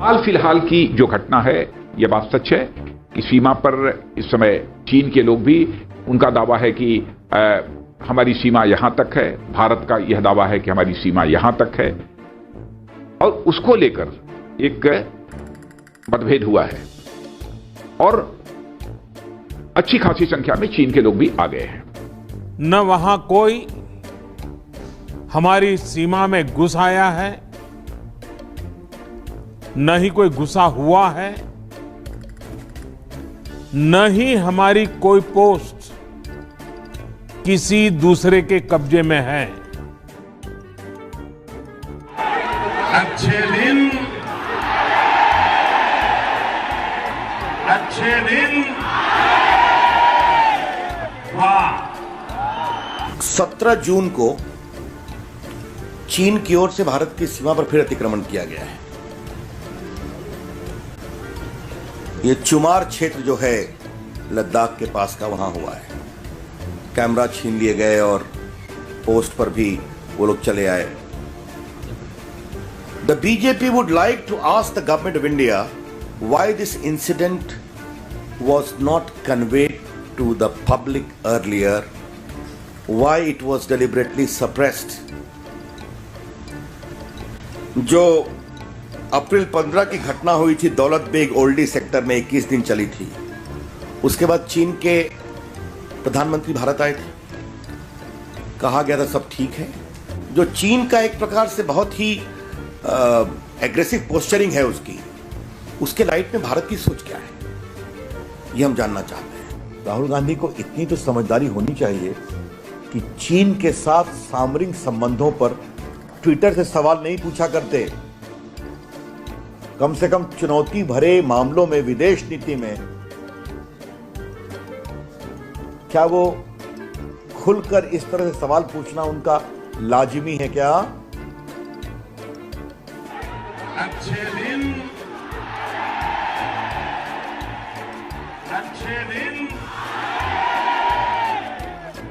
हाल फिलहाल की जो घटना है, यह बात सच है कि सीमा पर इस समय चीन के लोग भी, उनका दावा है कि हमारी सीमा यहां तक है, भारत का यह दावा है कि हमारी सीमा यहां तक है, और उसको लेकर एक मतभेद हुआ है और अच्छी खासी संख्या में चीन के लोग भी आ गए हैं। न वहां कोई हमारी सीमा में घुस आया है, न ही कोई घुसा हुआ है, न ही हमारी कोई पोस्ट किसी दूसरे के कब्जे में है। अच्छे दिन वाह। 17 जून को चीन की ओर से भारत की सीमा पर फिर अतिक्रमण किया गया है। ये चुमार क्षेत्र जो है लद्दाख के पास का, वहां हुआ है। कैमरा छीन लिए गए और पोस्ट पर भी वो लोग चले आए। The BJP would like to ask the government of India why this incident was not conveyed to the public earlier, why it was deliberately suppressed। जो अप्रैल 15 की घटना हुई थी दौलत बेग ओल्डी सेक्टर में, 21 दिन चली थी। उसके बाद चीन के प्रधानमंत्री भारत आए थे, कहा गया था सब ठीक है। जो चीन का एक प्रकार से बहुत ही एग्रेसिव पोस्चरिंग है उसके लाइट में भारत की सोच क्या है, ये हम जानना चाहते हैं। राहुल गांधी को इतनी तो समझदारी होनी चाहिए कि चीन के साथ सामरिक संबंधों पर ट्विटर से सवाल नहीं पूछा करते। कम से कम चुनौती भरे मामलों में, विदेश नीति में क्या वो खुलकर इस तरह से सवाल पूछना उनका लाजिमी है क्या? अच्छे दिन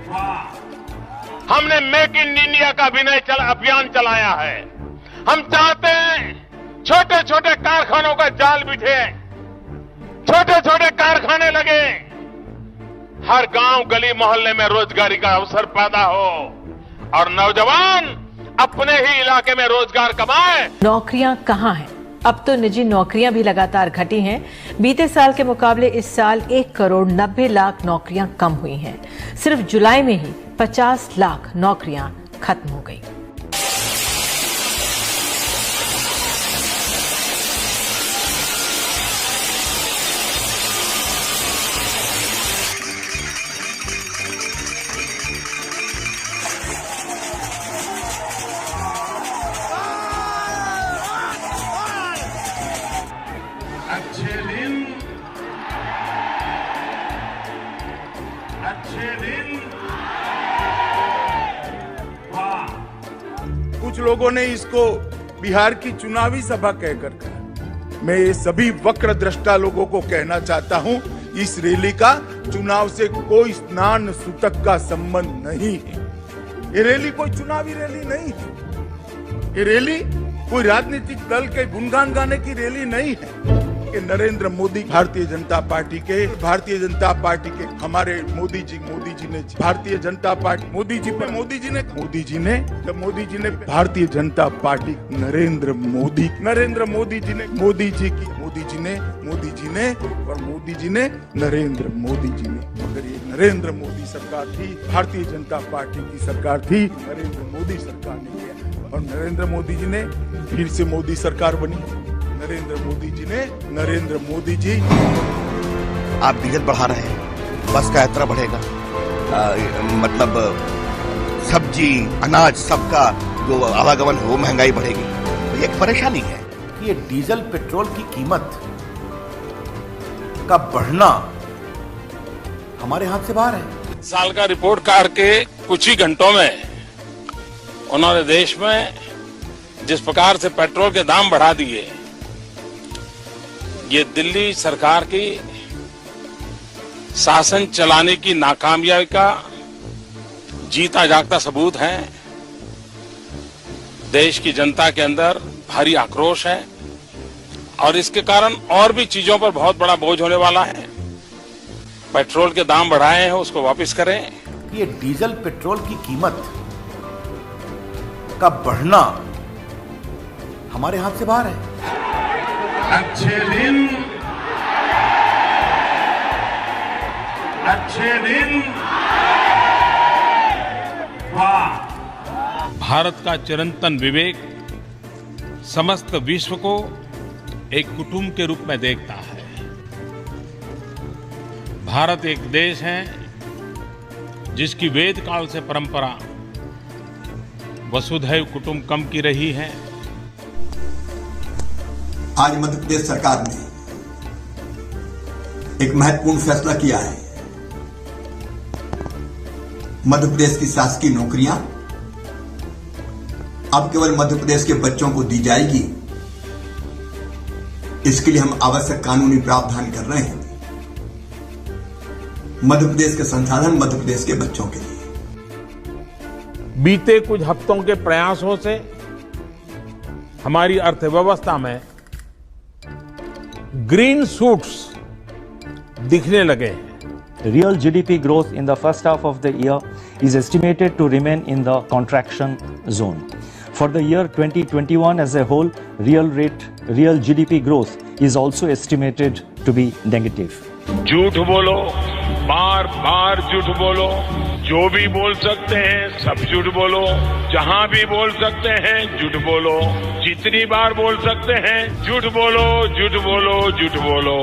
वाह। हमने मेक इन इंडिया का अभियान चलाया है। हम चाहते हैं छोटे छोटे कारखानों का जाल बिछे, छोटे छोटे कारखाने लगे, हर गांव गली मोहल्ले में रोजगारी का अवसर पैदा हो और नौजवान अपने ही इलाके में रोजगार कमाए। नौकरियां कहां हैं? अब तो निजी नौकरियां भी लगातार घटी हैं। बीते साल के मुकाबले इस साल 1,90,00,000 नौकरियां कम हुई हैं। सिर्फ जुलाई में ही 50 लाख नौकरियां खत्म हो गई। अच्छे दिन वाह। कुछ लोगों ने इसको बिहार की चुनावी सभा कहकर कहा। मैं ये सभी वक्र दृष्टा लोगों को कहना चाहता हूं, इस रैली का चुनाव से कोई स्नान सूतक का संबंध नहीं है। ये रैली कोई चुनावी रैली नहीं है। ये रैली कोई राजनीतिक दल के गुणगान गाने की रैली नहीं है। कि नरेंद्र मोदी भारतीय जनता पार्टी के हमारे मोदी जी ने भारतीय जनता पार्टी मोदी जी ने भारतीय जनता पार्टी नरेंद्र मोदी जी ने नरेंद्र मोदी जी ने अगर ये नरेंद्र मोदी सरकार थी, भारतीय जनता पार्टी की सरकार थी, नरेंद्र मोदी सरकार नहीं है और नरेंद्र मोदी जी ने फिर से मोदी सरकार बनी। नरेंद्र मोदी जी आप डीजल बढ़ा रहे हैं, बस का यात्रा बढ़ेगा, मतलब सब्जी अनाज सबका जो आवागमन है वो महंगाई बढ़ेगी, तो ये एक परेशानी है। ये डीजल पेट्रोल की कीमत का बढ़ना हमारे हाथ से बाहर है। साल का रिपोर्ट कार्ड के कुछ ही घंटों में उन्होंने देश में जिस प्रकार से पेट्रोल के दाम बढ़ा दिए, ये दिल्ली सरकार की शासन चलाने की नाकामयाबी का जीता जागता सबूत है। देश की जनता के अंदर भारी आक्रोश है और इसके कारण और भी चीजों पर बहुत बड़ा बोझ होने वाला है। पेट्रोल के दाम बढ़ाए हैं, उसको वापस करें। ये डीजल पेट्रोल की कीमत का बढ़ना हमारे हाथ से बाहर है। अच्छे दिन वाह। भारत का चिरंतन विवेक समस्त विश्व को एक कुटुंब के रूप में देखता है। भारत एक देश है जिसकी वेद काल से परंपरा वसुधैव कुटुंबकम की रही है। आज मध्य प्रदेश सरकार ने एक महत्वपूर्ण फैसला किया है। मध्य प्रदेश की शासकीय नौकरियां अब केवल मध्य प्रदेश के बच्चों को दी जाएगी। इसके लिए हम आवश्यक कानूनी प्रावधान कर रहे हैं। मध्य प्रदेश के संसाधन मध्य प्रदेश के बच्चों के लिए। बीते कुछ हफ्तों के प्रयासों से हमारी अर्थव्यवस्था में ग्रीन शूट्स दिखने लगे हैं। Real GDP growth in the first half of the year is estimated to remain in the contraction zone. For the year 2021 as a whole, real GDP growth is also estimated to be negative. झूठ बोलो, बार बार झूठ बोलो। जो भी बोल सकते हैं सब झूठ बोलो। जहां भी बोल सकते हैं झूठ बोलो। जितनी बार बोल सकते हैं झूठ बोलो, झूठ बोलो, झूठ बोलो।